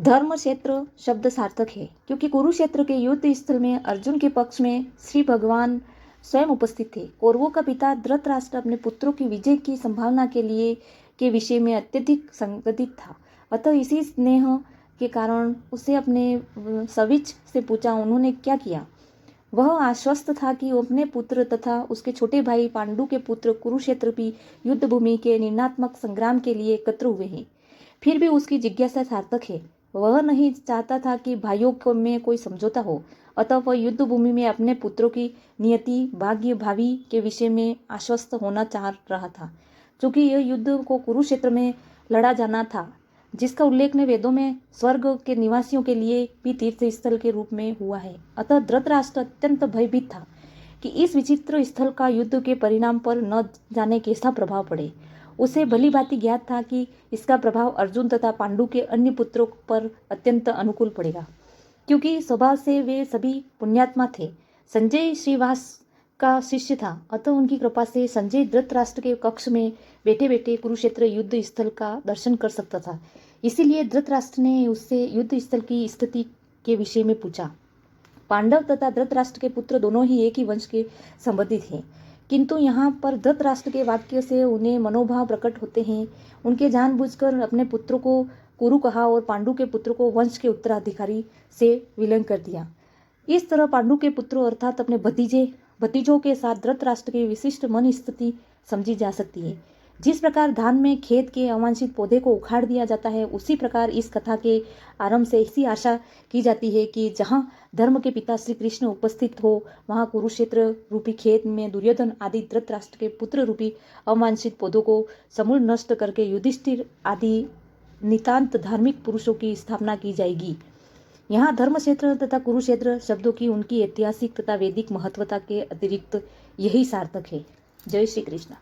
धर्म क्षेत्र शब्द सार्थक है क्योंकि कुरुक्षेत्र के युद्ध स्थल में अर्जुन के पक्ष में श्री भगवान स्वयं उपस्थित थे। कौरवों का पिता धृतराष्ट्र अपने पुत्रों की विजय की संभावना के विषय में अत्यधिक संगठित था। अतः इसी स्नेह के कारण उसे अपने सविच से पूछा, उन्होंने क्या किया। वह आश्वस्त था कि अपने पुत्र तथा उसके छोटे भाई पांडु के पुत्र कुरुक्षेत्र की युद्ध भूमि के निर्णात्मक संग्राम के लिए एकत्र हुए हैं। फिर भी उसकी जिज्ञासा सार्थक है। वह नहीं चाहता था कि भाइयों में कोई समझौता हो, अतः वह युद्ध भूमि में अपने पुत्रों की नियति, भाग्य, भावी के विषय में आश्वस्त होना चाह रहा था। क्योंकि यह युद्ध को कुरुक्षेत्र में लड़ा जाना था, जिसका उल्लेख ने वेदों में स्वर्ग के निवासियों के लिए भी तीर्थ स्थल के रूप में हुआ है। अतः धृतराष्ट्र अत्यंत भयभीत था कि इस विचित्र स्थल का युद्ध के परिणाम पर न जाने कैसा प्रभाव पड़े। उसे भली भांति ज्ञात था कि इसका प्रभाव अर्जुन तथा पांडु के अन्य पुत्रों पर अत्यंत अनुकूल पड़ेगा, क्योंकि स्वभाव से वे सभी पुण्यात्मा थे। संजय श्रीवास का शिष्य था, अतः उनकी कृपा से संजय धृतराष्ट्र के कक्ष में बैठे बैठे कुरुक्षेत्र युद्ध स्थल का दर्शन कर सकता था। इसीलिए धृतराष्ट्र ने उससे युद्ध स्थल की स्थिति के विषय में पूछा। पांडव तथा धृतराष्ट्र के पुत्र दोनों ही एक ही वंश के संबंधित हैं, किंतु यहाँ पर धृतराष्ट्र के वाक्य से उन्हें मनोभाव प्रकट होते हैं। उनके जानबूझकर अपने पुत्रों को कुरु कहा और पांडु के पुत्र को वंश के उत्तराधिकारी से विलीन कर दिया। इस तरह पांडु के पुत्रों अर्थात अपने भतीजों के साथ धृतराष्ट्र की विशिष्ट मन स्थिति समझी जा सकती है। जिस प्रकार धान में खेत के अवांछित पौधे को उखाड़ दिया जाता है, उसी प्रकार इस कथा के आरंभ से ऐसी आशा की जाती है कि जहाँ धर्म के पिता श्री कृष्ण उपस्थित हो, वहाँ कुरुक्षेत्र रूपी खेत में दुर्योधन आदि धृतराष्ट्र के पुत्र रूपी अवांछित पौधों को समूल नष्ट करके युधिष्ठिर आदि नितांत धार्मिक पुरुषों की स्थापना की जाएगी। यहाँ धर्म क्षेत्र तथा कुरुक्षेत्र शब्दों की उनकी ऐतिहासिक तथा वैदिक महत्वता के अतिरिक्त यही सार्थक है। जय श्री कृष्ण।